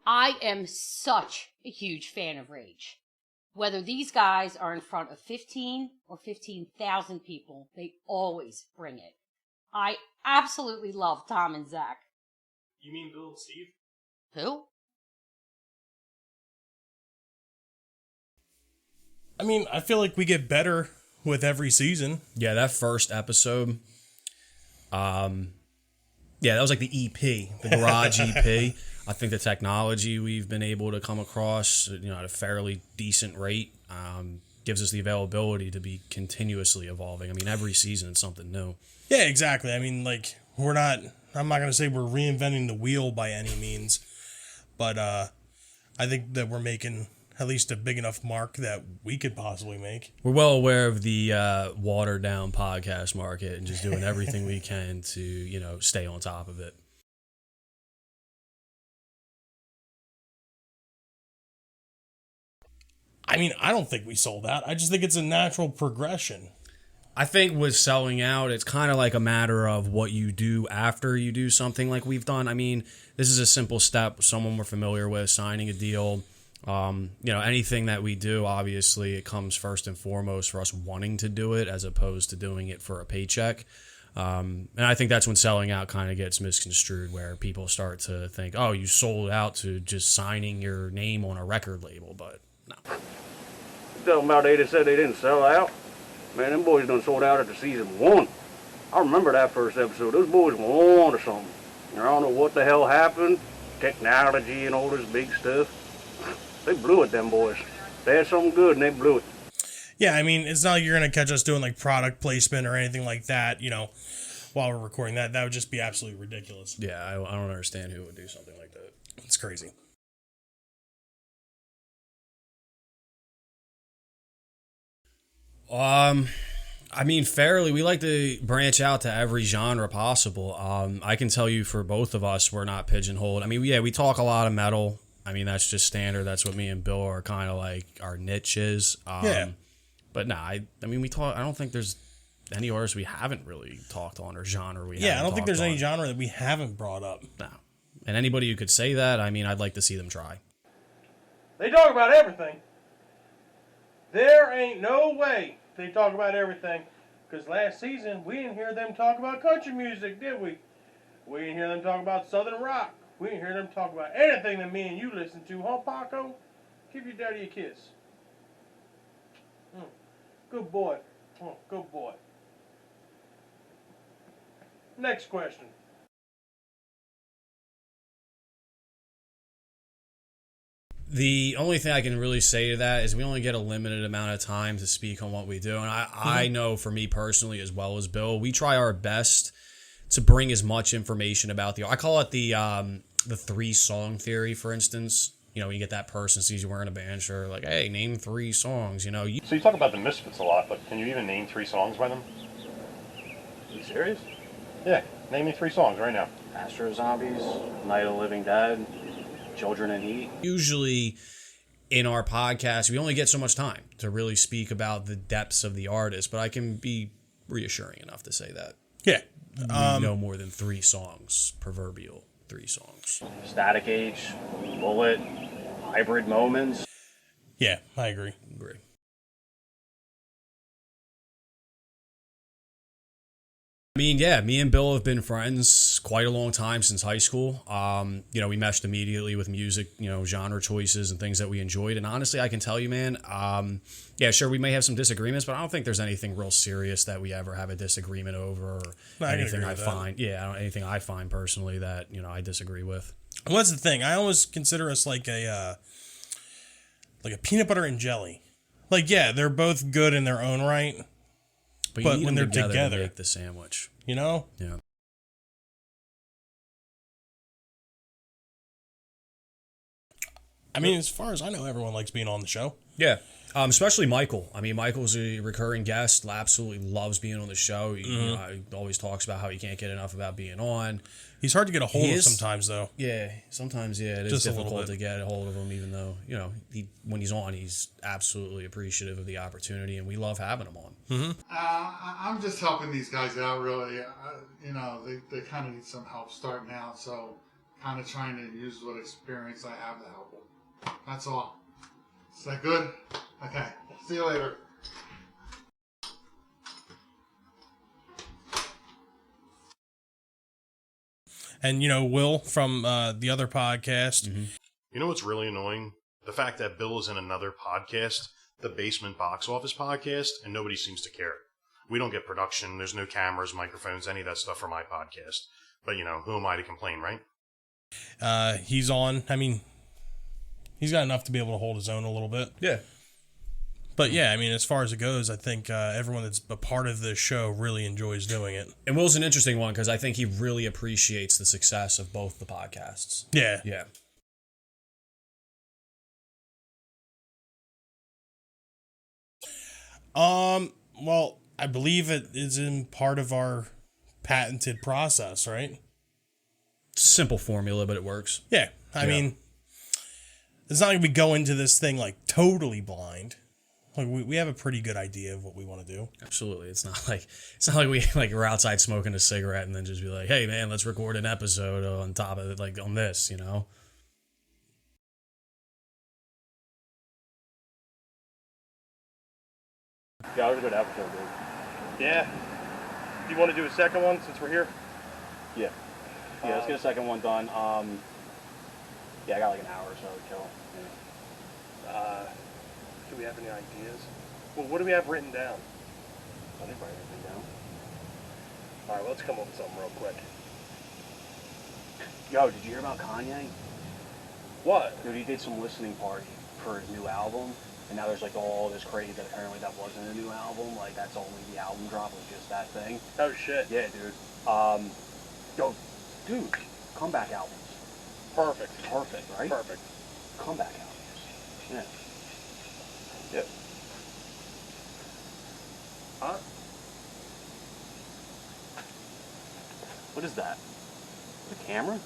I am such a huge fan of Rage. Whether these guys are in front of 15 or 15,000 people, they always bring it. I absolutely love Tom and Zach. You mean Bill and Steve? Who? I mean, I feel like we get better with every season. Yeah, that first episode, that was like the EP, the Garage EP. I think the technology we've been able to come across, at a fairly decent rate, gives us the availability to be continuously evolving. I mean, every season it's something new. Yeah, exactly. I mean, like, I'm not going to say we're reinventing the wheel by any means, but I think that we're making at least a big enough mark that we could possibly make. We're well aware of the watered down podcast market and just doing everything we can to, stay on top of it. I mean, I don't think we sold out. I just think it's a natural progression. I think with selling out, it's kind of like a matter of what you do after you do something like we've done. I mean, this is a simple step, someone we're familiar with, signing a deal. Anything that we do, obviously, it comes first and foremost for us wanting to do it as opposed to doing it for a paycheck. And I think that's when selling out kind of gets misconstrued, where people start to think, oh, you sold out to just signing your name on a record label, but no. Talking about they just said they didn't sell out. Man, them boys done sold out after season 1. I remember that first episode. Those boys were on to something. I don't know what the hell happened. Technology and all this big stuff. They blew it, them boys. They had something good and they blew it. Yeah, I mean, it's not like you're going to catch us doing like product placement or anything like that, while we're recording that. That would just be absolutely ridiculous. Yeah, I don't understand who would do something like that. It's crazy. I mean, fairly, we like to branch out to every genre possible. I can tell you for both of us, we're not pigeonholed. I mean, we talk a lot of metal. I mean, that's just standard. That's what me and Bill are kind of like our niche is. Yeah. But no, I mean, we talk. I don't think there's any artists we haven't really talked on or genre we. Yeah, I don't think there's on. any genre that we haven't brought up. No, and anybody who could say that, I mean, I'd like to see them try. They talk about everything. There ain't no way they talk about everything. Because last season, we didn't hear them talk about country music, did we? We didn't hear them talk about southern rock. We didn't hear them talk about anything that me and you listen to. Huh, Paco? Give your daddy a kiss. Good boy. Good boy. Next question. The only thing I can really say to that is we only get a limited amount of time to speak on what we do. And I know for me personally, as well as Bill, we try our best to bring as much information about I call it the 3-song theory, for instance. When you get that person sees you wearing a band shirt, like, hey, name 3 songs, So you talk about the Misfits a lot, but can you even name 3 songs by them? Are you serious? Yeah, name me 3 songs right now. Astro Zombies, Night of the Living Dead, Children in Heat. Usually in our podcast, we only get so much time to really speak about the depths of the artist, but I can be reassuring enough to say that. Yeah. No more than 3 songs, proverbial 3 songs. Static Age, Bullet, Hybrid Moments. Yeah, I agree. I mean, yeah, me and Bill have been friends quite a long time, since high school. We meshed immediately with music, genre choices and things that we enjoyed. And honestly, I can tell you, man, yeah, sure, we may have some disagreements, but I don't think there's anything real serious that we ever have a disagreement over, or anything I find. Yeah, anything I find personally that, I disagree with. What's the thing? I always consider us like a peanut butter and jelly. Like, yeah, they're both good in their own right. But when they're together, to make the sandwich. Yeah. I mean, as far as I know, everyone likes being on the show. Yeah. Especially Michael. I mean, Michael's a recurring guest, absolutely loves being on the show. He always talks about how he can't get enough about being on. He's hard to get a hold of sometimes, though. Yeah, sometimes, it is difficult to get a hold of him, even though, when he's on, he's absolutely appreciative of the opportunity, and we love having him on. Mm-hmm. I'm just helping these guys out, really. They kind of need some help starting out, so kind of trying to use what experience I have to help them. That's all. Is that good? Okay. See you later. And, Will from the other podcast. Mm-hmm. You know what's really annoying? The fact that Bill is in another podcast, the Basement Box Office podcast, and nobody seems to care. We don't get production. There's no cameras, microphones, any of that stuff for my podcast. But, who am I to complain, right? He's on. I mean, he's got enough to be able to hold his own a little bit. Yeah. But yeah, I mean, as far as it goes, I think everyone that's a part of this show really enjoys doing it. And Will's an interesting one because I think he really appreciates the success of both the podcasts. Yeah. Yeah. Well, I believe it is in part of our patented process, right? Simple formula, but it works. Yeah. I mean, it's not like we go into this thing like totally blind. Like we have a pretty good idea of what we want to do. Absolutely. It's not like we we're outside smoking a cigarette and then just be like, hey man, let's record an episode on top of it, like on this, Yeah, it was a good episode, dude. Yeah. Do you want to do a second one since we're here? Yeah. Yeah, let's get a second one done. Yeah, I got like an hour or so to kill. Yeah. Do we have any ideas? Well, what do we have written down? I think I write everything down. All right, let's come up with something real quick. Yo, did you hear about Kanye? What? Dude, he did some listening party for his new album, and now there's like all this crazy that apparently that wasn't a new album. Like that's only the album drop was just that thing. Oh shit. Yeah, dude. Yo, dude, comeback albums. Perfect. Perfect, right? Perfect. Comeback albums. Yeah. Yep. Huh? What is that? The camera?